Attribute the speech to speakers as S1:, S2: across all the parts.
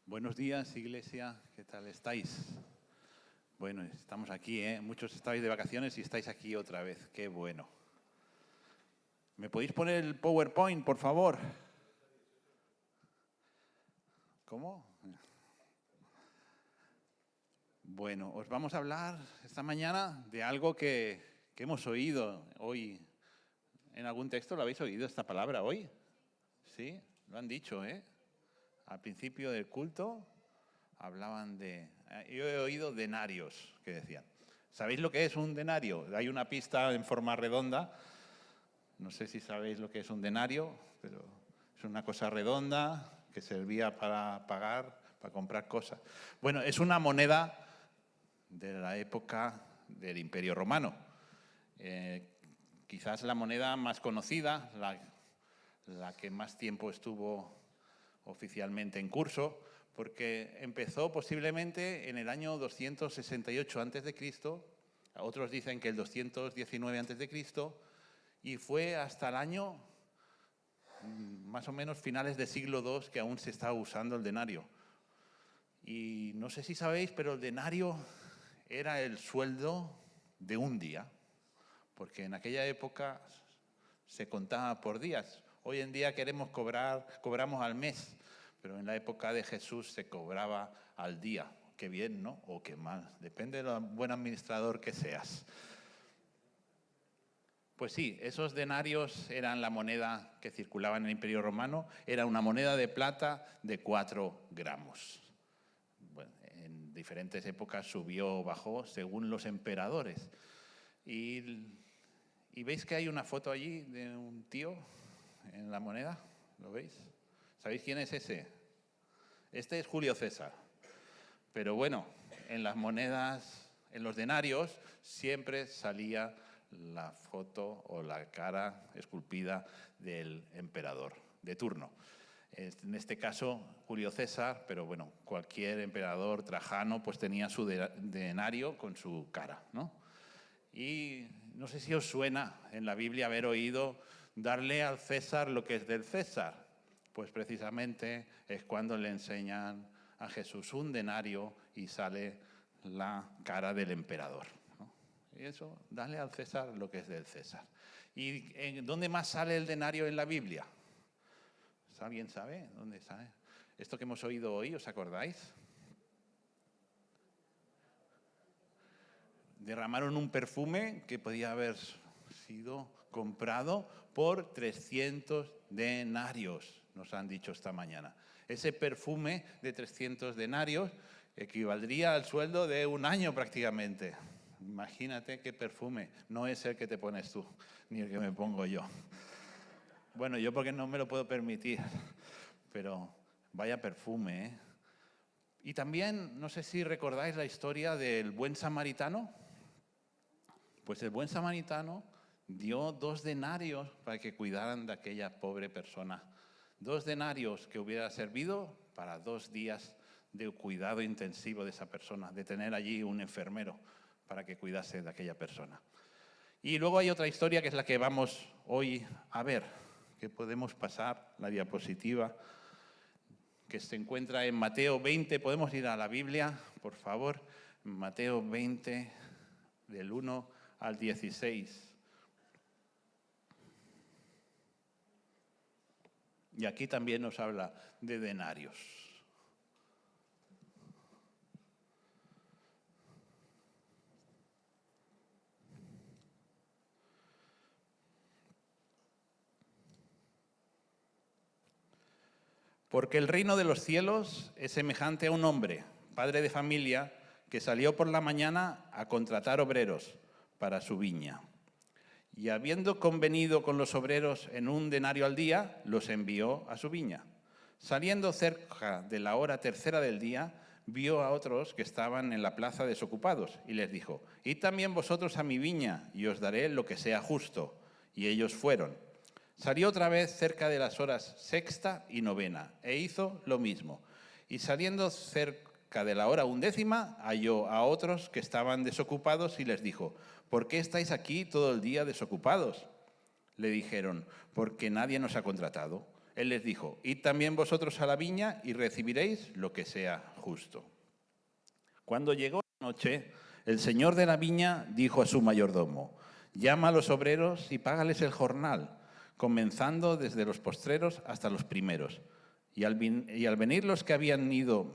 S1: Buenos días, Iglesia. ¿Qué tal estáis? Bueno, estamos aquí, ¿eh? Muchos estáis de vacaciones y estáis aquí otra vez. ¡Qué bueno! ¿Me podéis poner el PowerPoint, por favor? ¿Cómo? Bueno, os vamos a hablar esta mañana de algo que hemos oído hoy. ¿En algún texto lo habéis oído esta palabra hoy? Sí, lo han dicho, ¿eh? Al principio del culto hablaban de... Yo he oído denarios, que decían. ¿Sabéis lo que es un denario? Hay una pista en forma redonda. No sé si sabéis lo que es un denario, pero es una cosa redonda que servía para pagar, para comprar cosas. Bueno, es una moneda de la época del Imperio Romano. Quizás la moneda más conocida, la que más tiempo estuvo oficialmente en curso, porque empezó posiblemente en el año 268 a.C., otros dicen que el 219 a.C., y fue hasta el año más o menos finales del siglo II que aún se estaba usando el denario. Y no sé si sabéis, pero el denario era el sueldo de un día, porque en aquella época se contaba por días. Hoy en día cobramos al mes, pero en la época de Jesús se cobraba al día. Qué bien, ¿no? O qué mal, depende de lo buen administrador que seas. Pues sí, esos denarios eran la moneda que circulaba en el Imperio Romano, era una moneda de plata de 4 gramos. Bueno, en diferentes épocas subió o bajó según los emperadores. Y veis que hay una foto allí de un tío en la moneda, ¿lo veis? ¿Sabéis quién es ese? Este es Julio César. Pero bueno, en las monedas, en los denarios, siempre salía la foto o la cara esculpida del emperador de turno. En este caso, Julio César, pero bueno, cualquier emperador, Trajano, pues tenía su denario con su cara, ¿no? Y no sé si os suena en la Biblia haber oído darle al César lo que es del César. Pues precisamente es cuando le enseñan a Jesús un denario y sale la cara del emperador, ¿no? Y eso, dale al César lo que es del César. ¿Y en dónde más sale el denario en la Biblia? ¿Alguien sabe dónde sale? Esto que hemos oído hoy, ¿os acordáis? Derramaron un perfume que podía haber sido comprado por 300 denarios, nos han dicho esta mañana. Ese perfume de 300 denarios equivaldría al sueldo de un año prácticamente. Imagínate qué perfume, no es el que te pones tú, ni el que me pongo yo. Bueno, yo porque no me lo puedo permitir, pero vaya perfume, ¿eh? Y también, no sé si recordáis la historia del buen samaritano. Pues el buen samaritano dio 2 denarios para que cuidaran de aquella pobre persona. 2 denarios que hubiera servido para 2 días de cuidado intensivo de esa persona, de tener allí un enfermero para que cuidase de aquella persona. Y luego hay otra historia que es la que vamos hoy a ver, que podemos pasar la diapositiva, que se encuentra en Mateo 20. ¿Podemos ir a la Biblia, por favor? Mateo 20, del 1 al 16. Y aquí también nos habla de denarios. Porque el reino de los cielos es semejante a un hombre, padre de familia, que salió por la mañana a contratar obreros para su viña. Y habiendo convenido con los obreros en un denario al día, los envió a su viña. Saliendo cerca de la hora tercera del día, vio a otros que estaban en la plaza desocupados y les dijo: «Id también vosotros a mi viña y os daré lo que sea justo». Y ellos fueron. Salió otra vez cerca de las horas sexta y novena e hizo lo mismo. Y saliendo cerca de la hora 11, halló a otros que estaban desocupados y les dijo: «¿Por qué estáis aquí todo el día desocupados?». Le dijeron: «Porque nadie nos ha contratado». Él les dijo, id también vosotros a la viña y recibiréis lo que sea justo. Cuando llegó la noche, el señor de la viña dijo a su mayordomo, llama a los obreros y págales el jornal, comenzando desde los postreros hasta los primeros. Y al venir los que habían ido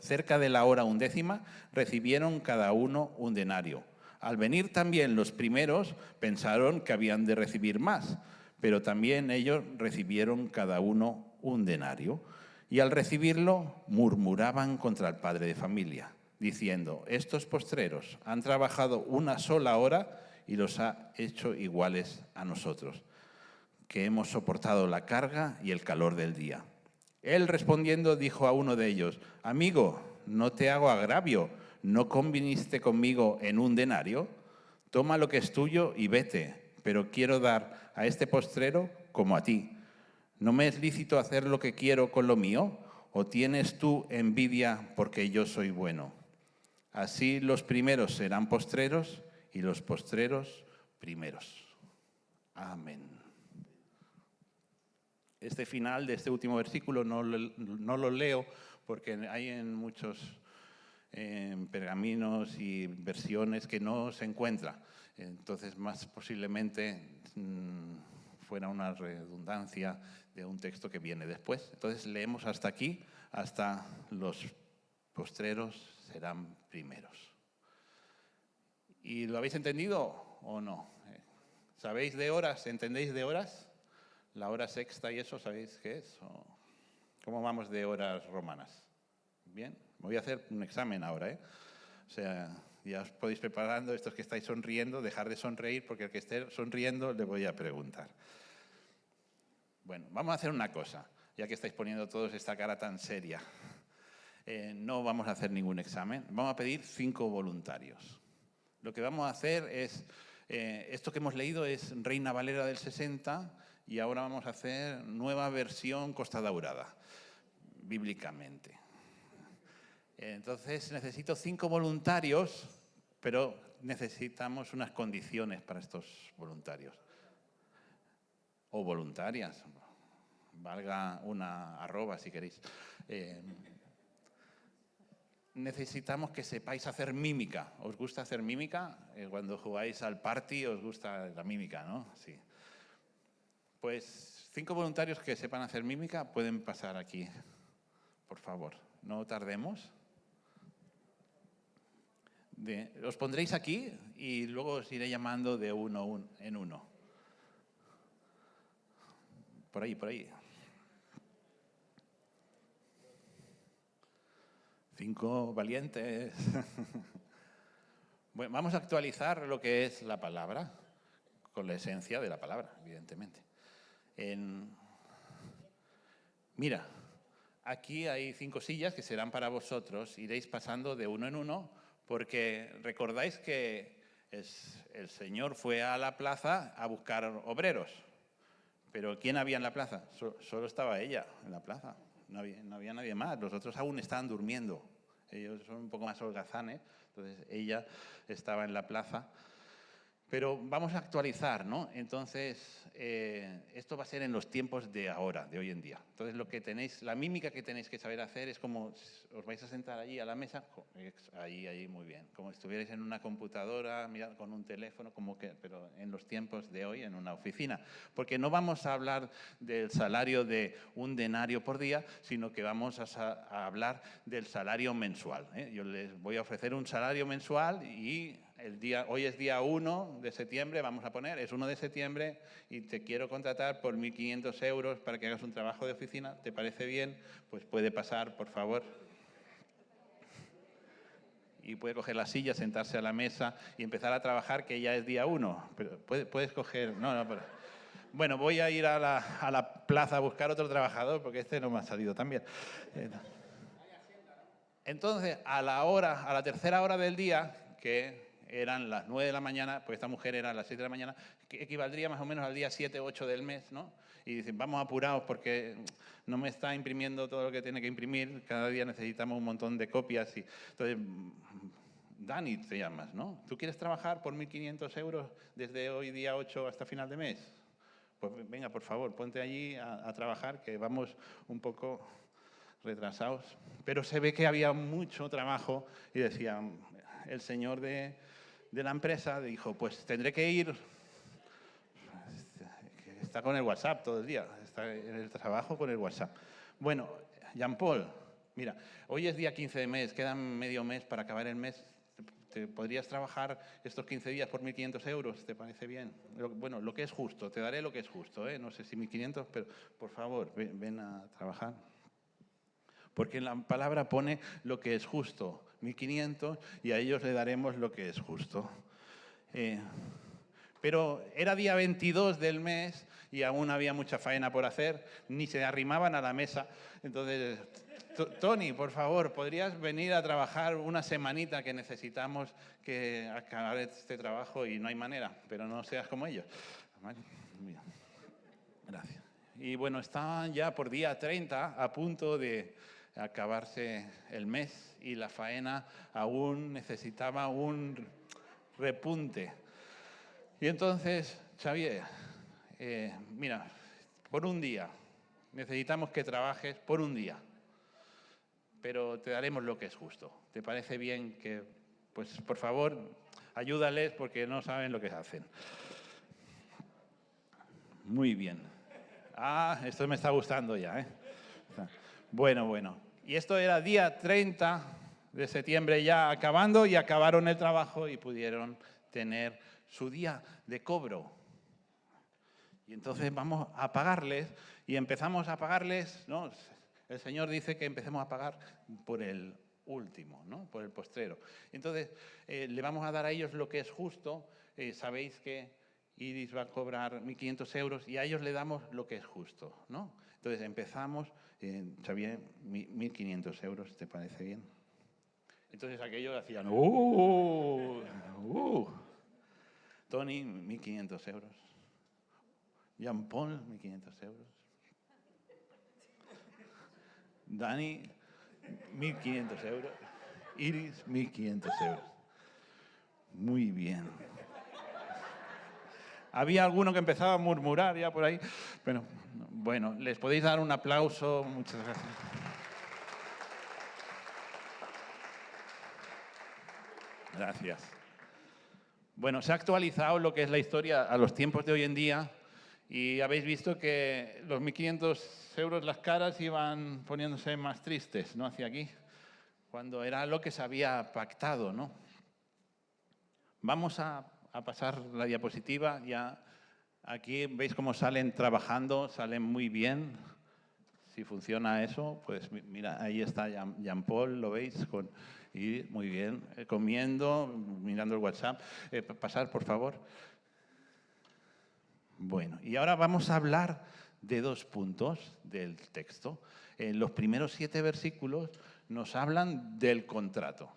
S1: cerca de la hora 11, recibieron cada uno un denario. Al venir también los primeros, pensaron que habían de recibir más, pero también ellos recibieron cada uno un denario. Y al recibirlo, murmuraban contra el padre de familia, diciendo, estos postreros han trabajado una sola hora y los ha hecho iguales a nosotros, que hemos soportado la carga y el calor del día. Él respondiendo dijo a uno de ellos, amigo, no te hago agravio, ¿no conviniste conmigo en un denario? Toma lo que es tuyo y vete, pero quiero dar a este postrero como a ti. ¿No me es lícito hacer lo que quiero con lo mío? ¿O tienes tú envidia porque yo soy bueno? Así los primeros serán postreros y los postreros primeros. Amén. Este final de este último versículo no lo leo porque hay en muchos pergaminos y versiones que no se encuentra. Entonces, más posiblemente fuera una redundancia de un texto que viene después. Entonces, leemos hasta aquí, hasta los postreros serán primeros. ¿Y lo habéis entendido o no? ¿Sabéis de horas? ¿Entendéis de horas? La hora sexta y eso, ¿sabéis qué es? ¿Cómo vamos de horas romanas? Bien, me voy a hacer un examen ahora, ¿eh? O sea, ya os podéis preparando, estos que estáis sonriendo, dejar de sonreír, porque el que esté sonriendo le voy a preguntar. Bueno, vamos a hacer una cosa, ya que estáis poniendo todos esta cara tan seria. No vamos a hacer ningún examen, vamos a pedir 5 voluntarios. Lo que vamos a hacer es, esto que hemos leído es Reina Valera del 60, y ahora vamos a hacer nueva versión Costa Daurada, bíblicamente. Entonces necesito 5 voluntarios, pero necesitamos unas condiciones para estos voluntarios. O voluntarias, valga una arroba si queréis. Necesitamos que sepáis hacer mímica. ¿Os gusta hacer mímica? Cuando jugáis al party os gusta la mímica, ¿no? Sí. Pues 5 voluntarios que sepan hacer mímica pueden pasar aquí, por favor. No tardemos. Os pondréis aquí y luego os iré llamando de uno en uno. Por ahí, por ahí. 5 valientes. Bueno, vamos a actualizar lo que es la palabra, con la esencia de la palabra, evidentemente. Mira, aquí hay 5 sillas que serán para vosotros. Iréis pasando de uno en uno, porque recordáis que el Señor fue a la plaza a buscar obreros. Pero ¿quién había en la plaza? Solo estaba ella en la plaza. No había nadie más. Los otros aún estaban durmiendo. Ellos son un poco más holgazanes. Entonces ella estaba en la plaza. Pero vamos a actualizar, ¿no? Entonces, esto va a ser en los tiempos de ahora, de hoy en día. Entonces, la mímica que tenéis que saber hacer es como os vais a sentar allí a la mesa, ahí, muy bien. Como si estuvierais en una computadora, mirad, con un teléfono, pero en los tiempos de hoy, en una oficina. Porque no vamos a hablar del salario de un denario por día, sino que vamos a hablar del salario mensual, ¿eh? Yo les voy a ofrecer un salario mensual y hoy es día 1 de septiembre, vamos a poner, es 1 de septiembre y te quiero contratar por 1.500 euros para que hagas un trabajo de oficina. ¿Te parece bien? Pues puede pasar, por favor. Y puede coger la silla, sentarse a la mesa y empezar a trabajar, que ya es día 1. Pero puedes coger... pero... Bueno, voy a ir a la plaza a buscar otro trabajador porque este no me ha salido tan bien. Entonces, a la tercera hora del día, que eran las 9 de la mañana, pues esta mujer era a las 7 de la mañana, que equivaldría más o menos al día 7 o 8 del mes, ¿no? Y dicen, vamos apurados porque no me está imprimiendo todo lo que tiene que imprimir, cada día necesitamos un montón de copias. Entonces, Dani te llamas, ¿no? ¿Tú quieres trabajar por 1.500 euros desde hoy día 8 hasta final de mes? Pues venga, por favor, ponte allí a trabajar, que vamos un poco retrasados. Pero se ve que había mucho trabajo y decía, el señor de la empresa dijo, pues tendré que ir, está con el WhatsApp todo el día, está en el trabajo con el WhatsApp. Bueno, Jean-Paul, mira, hoy es día 15 de mes, quedan medio mes para acabar el mes. ¿Te podrías trabajar estos 15 días por 1.500 euros? ¿Te parece bien? Bueno, lo que es justo, te daré lo que es justo, ¿eh? No sé si 1.500, pero por favor, ven a trabajar. Porque en la palabra pone lo que es justo, 1.500, y a ellos le daremos lo que es justo. Pero era día 22 del mes y aún había mucha faena por hacer, ni se arrimaban a la mesa. Entonces, Tony, por favor, ¿podrías venir a trabajar una semanita que necesitamos que acabar este trabajo y no hay manera, pero no seas como ellos? Gracias. Y bueno, estaban ya por día 30 a punto de acabarse el mes y la faena aún necesitaba un repunte. Y entonces, Xavier, mira, por un día, necesitamos que trabajes por un día, pero te daremos lo que es justo. ¿Te parece bien que, pues, por favor, ayúdales porque no saben lo que hacen? Muy bien. Ah, esto me está gustando ya, ¿eh? Bueno. Y esto era día 30 de septiembre ya acabando y acabaron el trabajo y pudieron tener su día de cobro. Y entonces vamos a pagarles y empezamos a pagarles, ¿no? El Señor dice que empecemos a pagar por el último, ¿no? Por el postrero. Entonces le vamos a dar a ellos lo que es justo. Sabéis que Iris va a cobrar 1.500 euros y a ellos le damos lo que es justo, ¿no? Entonces empezamos, Xavier, 1.500 euros, ¿te parece bien? Entonces aquellos hacían, Tony, 1.500 euros. Jean-Paul, 1.500 euros. Dani, 1.500 euros. Iris, 1.500 euros. Muy bien. Había alguno que empezaba a murmurar ya por ahí, pero bueno, les podéis dar un aplauso. Muchas gracias. Gracias. Bueno, se ha actualizado lo que es la historia a los tiempos de hoy en día y habéis visto que los 1.500 euros las caras iban poniéndose más tristes, ¿no? Hacia aquí, cuando era lo que se había pactado, ¿no? Vamos a pasar la diapositiva. Ya aquí veis cómo salen trabajando, salen muy bien. Si funciona eso, pues mira, ahí está Jean-Paul, ¿lo veis? Y muy bien, comiendo, mirando el WhatsApp. Pasar, por favor. Bueno, y ahora vamos a hablar de 2 puntos del texto. Los primeros 7 versículos nos hablan del contrato.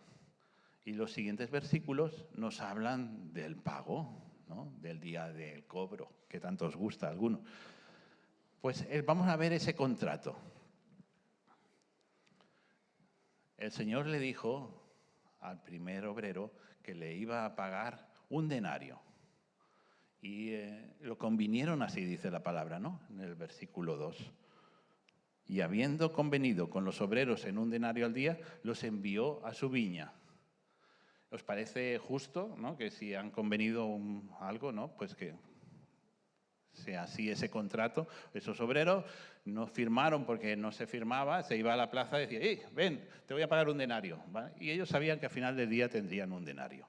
S1: Y los siguientes versículos nos hablan del pago, ¿no? Del día del cobro, que tanto os gusta a algunos. Pues vamos a ver ese contrato. El Señor le dijo al primer obrero que le iba a pagar un denario. Y lo convinieron así, dice la palabra, ¿no? En el versículo 2. Y habiendo convenido con los obreros en un denario al día, los envió a su viña. ¿Os parece justo, ¿no? Que si han convenido algo, ¿no? Pues que sea así ese contrato. Esos obreros no firmaron porque no se firmaba, se iba a la plaza y decía, ven, te voy a pagar un denario, ¿vale? Y ellos sabían que al final del día tendrían un denario.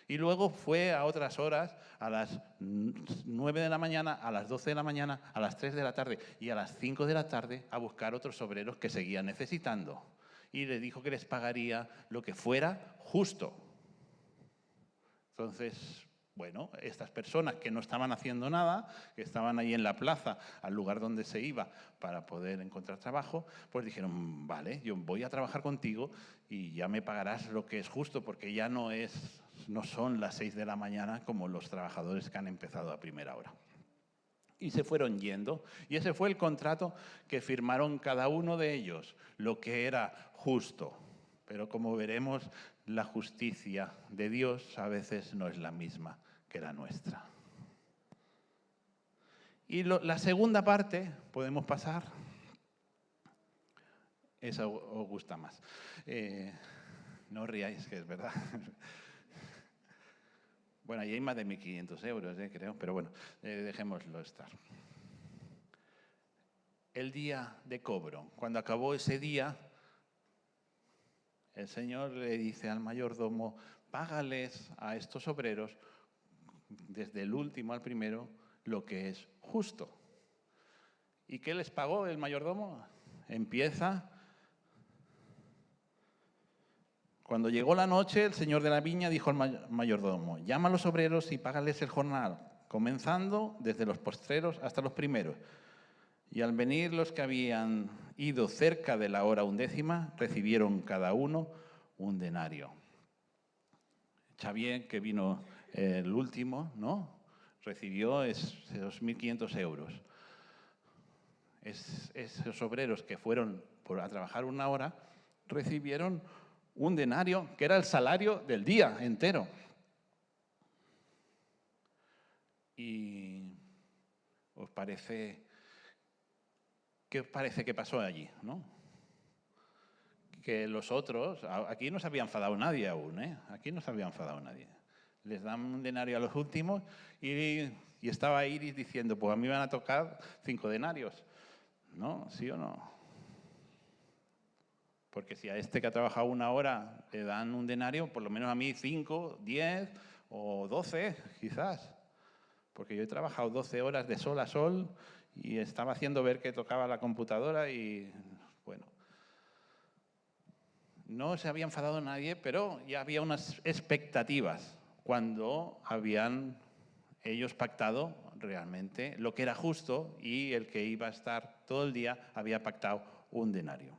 S1: Y luego fue a otras horas, a las 9 de la mañana, a las 12 de la mañana, a las 3 de la tarde y a las 5 de la tarde a buscar otros obreros que seguían necesitando. Y les dijo que les pagaría lo que fuera justo. Entonces, bueno, estas personas que no estaban haciendo nada, que estaban ahí en la plaza, al lugar donde se iba para poder encontrar trabajo, pues dijeron, vale, yo voy a trabajar contigo y ya me pagarás lo que es justo, porque ya no son las 6 de la mañana como los trabajadores que han empezado a primera hora. Y se fueron yendo. Y ese fue el contrato que firmaron cada uno de ellos, lo que era justo. Pero como veremos, la justicia de Dios a veces no es la misma que la nuestra. Y la segunda parte, podemos pasar. Esa os gusta más. No os riáis, que es verdad. Bueno, ahí hay más de 1.500 euros, creo, pero bueno, dejémoslo estar. El día de cobro. Cuando acabó ese día, el Señor le dice al mayordomo, págales a estos obreros, desde el último al primero, lo que es justo. ¿Y qué les pagó el mayordomo? Empieza. Cuando llegó la noche, el señor de la viña dijo al mayordomo, llama a los obreros y págales el jornal, comenzando desde los postreros hasta los primeros. Y al venir los que habían ido cerca de la hora 11, recibieron cada uno un denario. Está bien que vino el último, ¿no? Recibió esos 1.500 euros. Esos obreros que fueron a trabajar una hora recibieron un denario que era el salario del día entero. ¿Y qué os parece que pasó allí, no? Que los otros, aquí no se había enfadado nadie aún, Aquí no se había enfadado nadie. Les dan un denario a los últimos y estaba Iris diciendo, pues a mí me van a tocar 5 denarios. ¿No? ¿Sí o no? Porque si a este que ha trabajado una hora le dan un denario, por lo menos a mí 5, 10 o 12 quizás. Porque yo he trabajado 12 horas de sol a sol y estaba haciendo ver que tocaba la computadora y, bueno, no se había enfadado nadie, pero ya había unas expectativas cuando habían ellos pactado realmente lo que era justo y el que iba a estar todo el día había pactado un denario.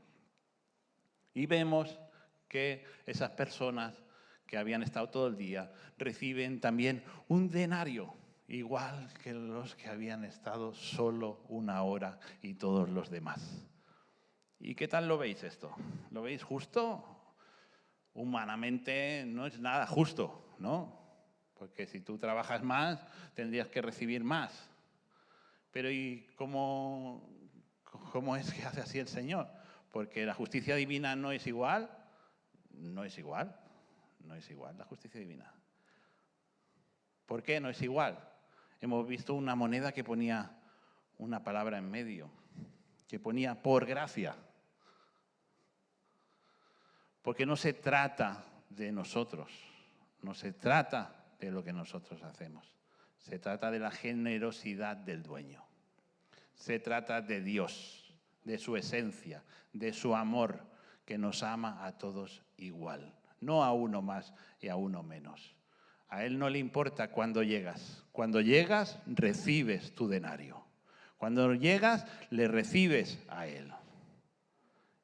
S1: Y vemos que esas personas que habían estado todo el día reciben también un denario, igual que los que habían estado solo una hora y todos los demás. ¿Y qué tal lo veis esto? ¿Lo veis justo? Humanamente no es nada justo, ¿no? Porque si tú trabajas más, tendrías que recibir más. Pero ¿y cómo es que hace así el Señor? Porque la justicia divina no es igual. No es igual. No es igual la justicia divina. ¿Por qué no es igual? Hemos visto una moneda que ponía una palabra en medio, que ponía por gracia. Porque no se trata de nosotros, no se trata de lo que nosotros hacemos. Se trata de la generosidad del dueño. Se trata de Dios, de su esencia, de su amor, que nos ama a todos igual. No a uno más y a uno menos. A Él no le importa cuándo llegas. Cuando llegas, recibes tu denario. Cuando llegas, le recibes a Él.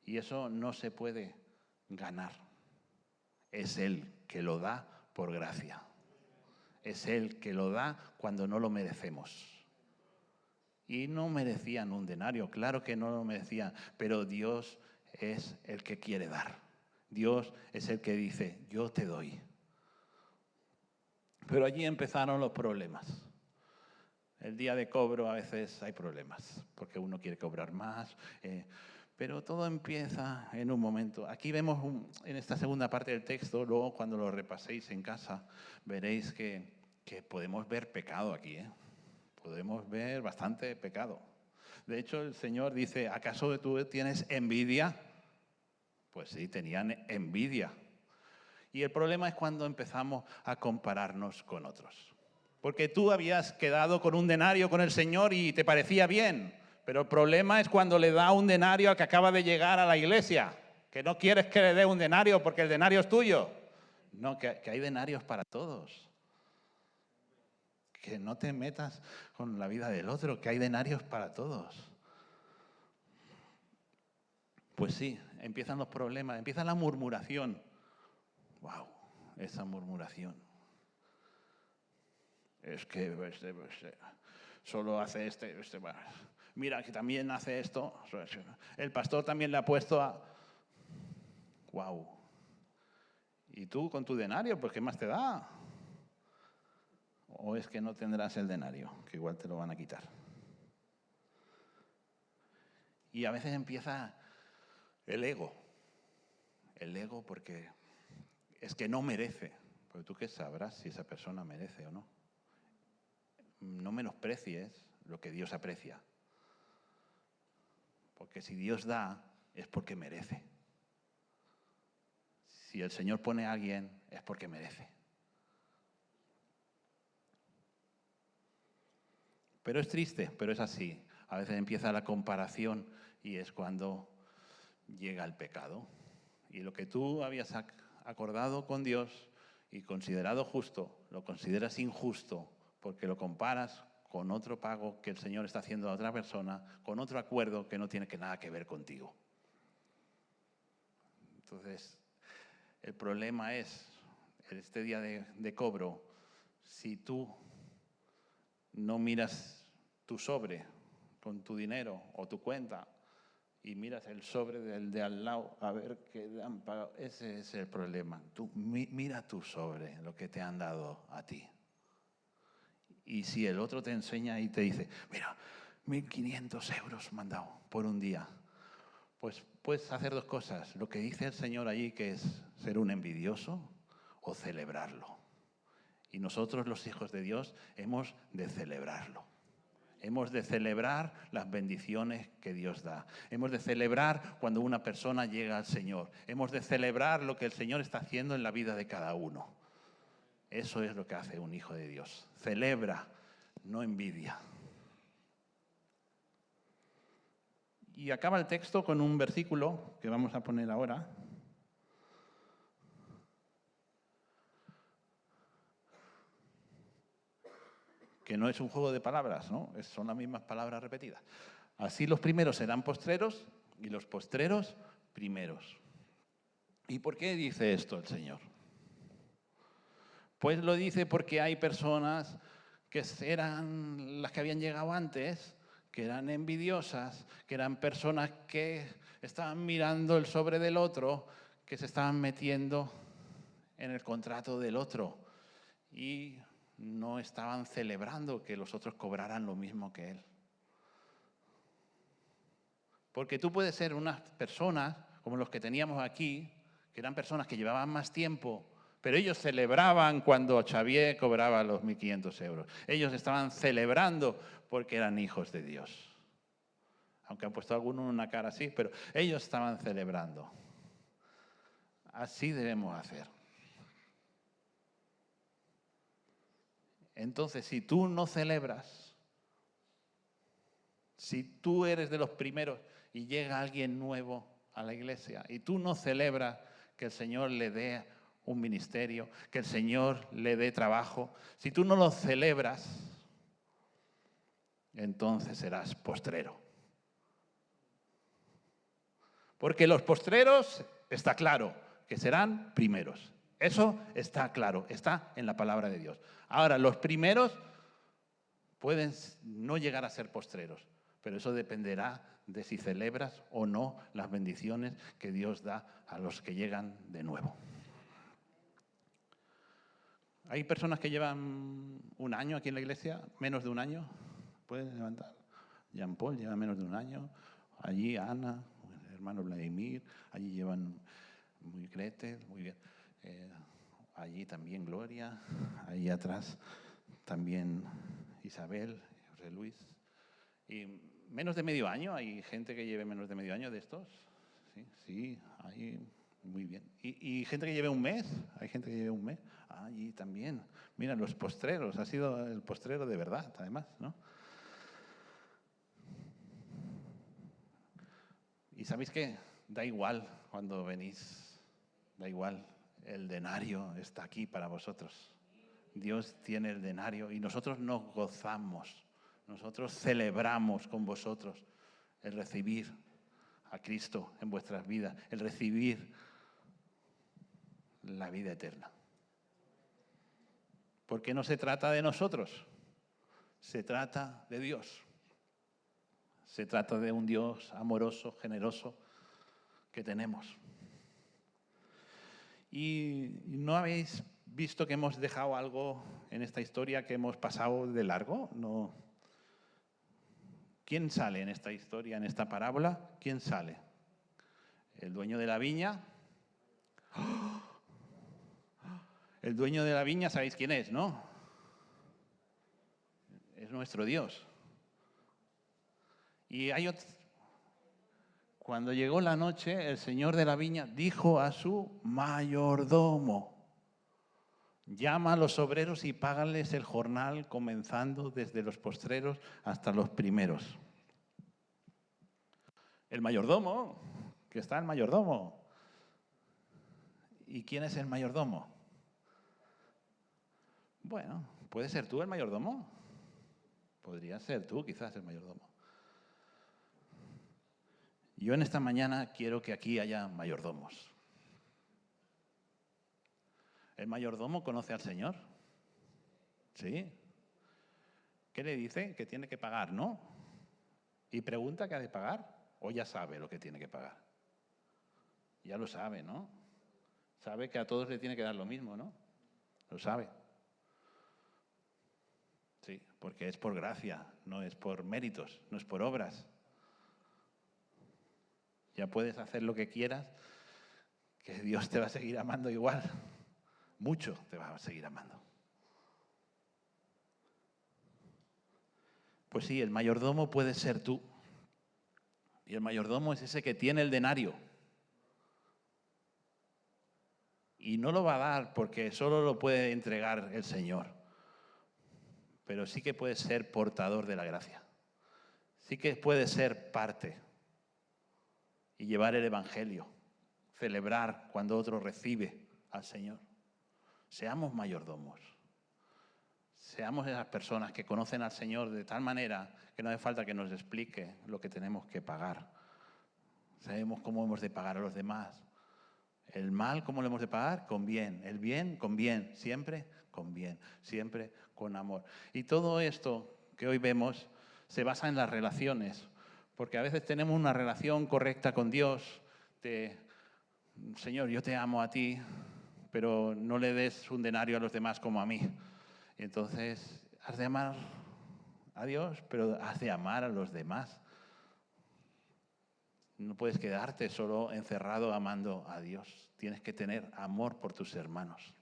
S1: Y eso no se puede ganar. Es Él que lo da por gracia. Es Él que lo da cuando no lo merecemos. Y no merecían un denario, claro que no lo merecían, pero Dios es el que quiere dar. Dios es el que dice, yo te doy. Pero allí empezaron los problemas. El día de cobro a veces hay problemas, porque uno quiere cobrar más, pero todo empieza en un momento. Aquí vemos en esta segunda parte del texto, luego cuando lo repaséis en casa, veréis que podemos ver pecado aquí, Podemos ver bastante pecado. De hecho, el Señor dice, ¿acaso tú tienes envidia? Pues sí, tenían envidia. Y el problema es cuando empezamos a compararnos con otros. Porque tú habías quedado con un denario con el Señor y te parecía bien. Pero el problema es cuando le da un denario al que acaba de llegar a la iglesia. Que no quieres que le dé un denario porque el denario es tuyo. No, que hay denarios para todos. Que no te metas con la vida del otro, que hay denarios para todos. Pues sí, empiezan los problemas, empieza la murmuración. ¡Wow! Esa murmuración. Es que solo hace mira que también hace esto. El pastor también le ha puesto a... ¡Wow! ¿Y tú con tu denario? Pues ¿qué más te da? ¿O es que no tendrás el denario? Que igual te lo van a quitar. Y a veces empieza el ego. El ego porque es que no merece. Porque tú qué sabrás si esa persona merece o no. No menosprecies lo que Dios aprecia. Porque si Dios da, es porque merece. Si el Señor pone a alguien, es porque merece. Pero es triste, pero es así. A veces empieza la comparación y es cuando llega el pecado. Y lo que tú habías acordado con Dios y considerado justo, lo consideras injusto porque lo comparas con otro pago que el Señor está haciendo a otra persona, con otro acuerdo que no tiene nada que ver contigo. Entonces, el problema es, en este día de cobro, si tú no miras tu sobre con tu dinero o tu cuenta y miras el sobre del de al lado a ver qué le han pagado, ese es el problema. Tú mira tu sobre, lo que te han dado a ti. Y si el otro te enseña y te dice, mira, 1.500 euros me han dado por un día, pues puedes hacer dos cosas. Lo que dice el Señor allí, que es ser un envidioso o celebrarlo. Y nosotros, los hijos de Dios, hemos de celebrarlo. Hemos de celebrar las bendiciones que Dios da. Hemos de celebrar cuando una persona llega al Señor. Hemos de celebrar lo que el Señor está haciendo en la vida de cada uno. Eso es lo que hace un hijo de Dios. Celebra, no envidia. Y acaba el texto con un versículo que vamos a poner ahora. Que no es un juego de palabras, ¿no? Son las mismas palabras repetidas. Así los primeros serán postreros y los postreros primeros. ¿Y por qué dice esto el Señor? Pues lo dice porque hay personas que eran las que habían llegado antes, que eran envidiosas, que eran personas que estaban mirando el sobre del otro, que se estaban metiendo en el contrato del otro y no estaban celebrando que los otros cobraran lo mismo que él. Porque tú puedes ser unas personas como los que teníamos aquí, que eran personas que llevaban más tiempo, pero ellos celebraban cuando Xavier cobraba los 1.500 euros. Ellos estaban celebrando porque eran hijos de Dios. Aunque han puesto algunos una cara así, pero ellos estaban celebrando. Así debemos hacer. Entonces, si tú no celebras, si tú eres de los primeros y llega alguien nuevo a la iglesia y tú no celebras que el Señor le dé un ministerio, que el Señor le dé trabajo, si tú no lo celebras, entonces serás postrero. Porque los postreros, está claro, que serán primeros. Eso está claro, está en la palabra de Dios. Ahora, los primeros pueden no llegar a ser postreros, pero eso dependerá de si celebras o no las bendiciones que Dios da a los que llegan de nuevo. Hay personas que llevan un año aquí en la iglesia, menos de un año. ¿Pueden levantar? Jean Paul lleva menos de un año. Allí Ana, el hermano Vladimir, allí llevan muy Gretel, muy bien. Allí también Gloria, allí atrás también Isabel, José Luis. Y menos de medio año, hay gente que lleve menos de medio año de estos. Sí, ahí muy bien. Y gente que lleve un mes, hay gente que lleve un mes. Allí también. Mira, los postreros, ha sido el postrero de verdad, además, ¿no? Y ¿sabéis qué? Da igual cuando venís, da igual, el denario está aquí para vosotros. Dios tiene el denario y nosotros nos gozamos, nosotros celebramos con vosotros el recibir a Cristo en vuestras vidas, el recibir la vida eterna. Porque no se trata de nosotros, se trata de Dios. Se trata de un Dios amoroso, generoso que tenemos. ¿Y no habéis visto que hemos dejado algo en esta historia que hemos pasado de largo? No. ¿Quién sale en esta historia, en esta parábola? ¿Quién sale? ¿El dueño de la viña? El dueño de la viña, ¿sabéis quién es, no? Es nuestro Dios. Y cuando llegó la noche, el señor de la viña dijo a su mayordomo: llama a los obreros y págales el jornal, comenzando desde los postreros hasta los primeros. El mayordomo, que está el mayordomo. ¿Y quién es el mayordomo? Bueno, puede ser tú el mayordomo. Podría ser tú quizás el mayordomo. Yo en esta mañana quiero que aquí haya mayordomos. ¿El mayordomo conoce al Señor? ¿Sí? ¿Qué le dice? Que tiene que pagar, ¿no? Y pregunta qué ha de pagar, o ya sabe lo que tiene que pagar. Ya lo sabe, ¿no? Sabe que a todos le tiene que dar lo mismo, ¿no? Lo sabe. Sí, porque es por gracia, no es por méritos, no es por obras. Ya puedes hacer lo que quieras, que Dios te va a seguir amando igual. Mucho te va a seguir amando. Pues sí, el mayordomo puede ser tú. Y el mayordomo es ese que tiene el denario. Y no lo va a dar porque solo lo puede entregar el Señor. Pero sí que puede ser portador de la gracia. Sí que puede ser parte y llevar el Evangelio, celebrar cuando otro recibe al Señor. Seamos mayordomos. Seamos esas personas que conocen al Señor de tal manera que no hace falta que nos explique lo que tenemos que pagar. Sabemos cómo hemos de pagar a los demás. El mal, ¿cómo lo hemos de pagar? Con bien. El bien, con bien. Siempre con bien. Siempre con amor. Y todo esto que hoy vemos se basa en las relaciones. Porque a veces tenemos una relación correcta con Dios de: Señor, yo te amo a ti, pero no le des un denario a los demás como a mí. Y entonces has de amar a Dios, pero has de amar a los demás. No puedes quedarte solo encerrado amando a Dios. Tienes que tener amor por tus hermanos.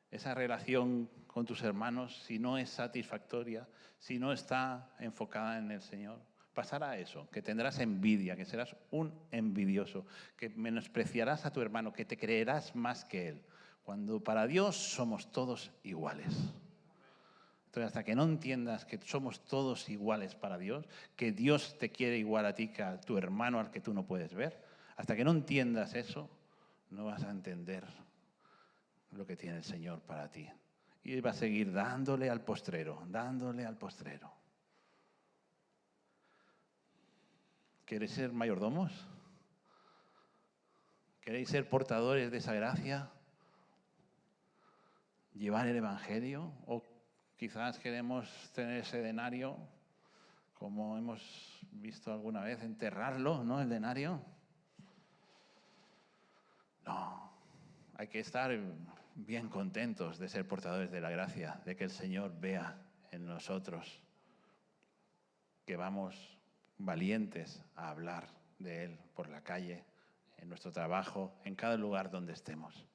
S1: Esa relación con tus hermanos, si no es satisfactoria, si no está enfocada en el Señor, pasará eso, que tendrás envidia, que serás un envidioso, que menospreciarás a tu hermano, que te creerás más que él, cuando para Dios somos todos iguales. Entonces, hasta que no entiendas que somos todos iguales para Dios, que Dios te quiere igual a ti que a tu hermano al que tú no puedes ver, hasta que no entiendas eso, no vas a entender lo que tiene el Señor para ti. Y va a seguir dándole al postrero, dándole al postrero. ¿Queréis ser mayordomos? ¿Queréis ser portadores de esa gracia? ¿Llevar el Evangelio? ¿O quizás queremos tener ese denario, como hemos visto alguna vez, enterrarlo, ¿no? El denario. No, hay que estar bien contentos de ser portadores de la gracia, de que el Señor vea en nosotros que vamos valientes a hablar de Él por la calle, en nuestro trabajo, en cada lugar donde estemos.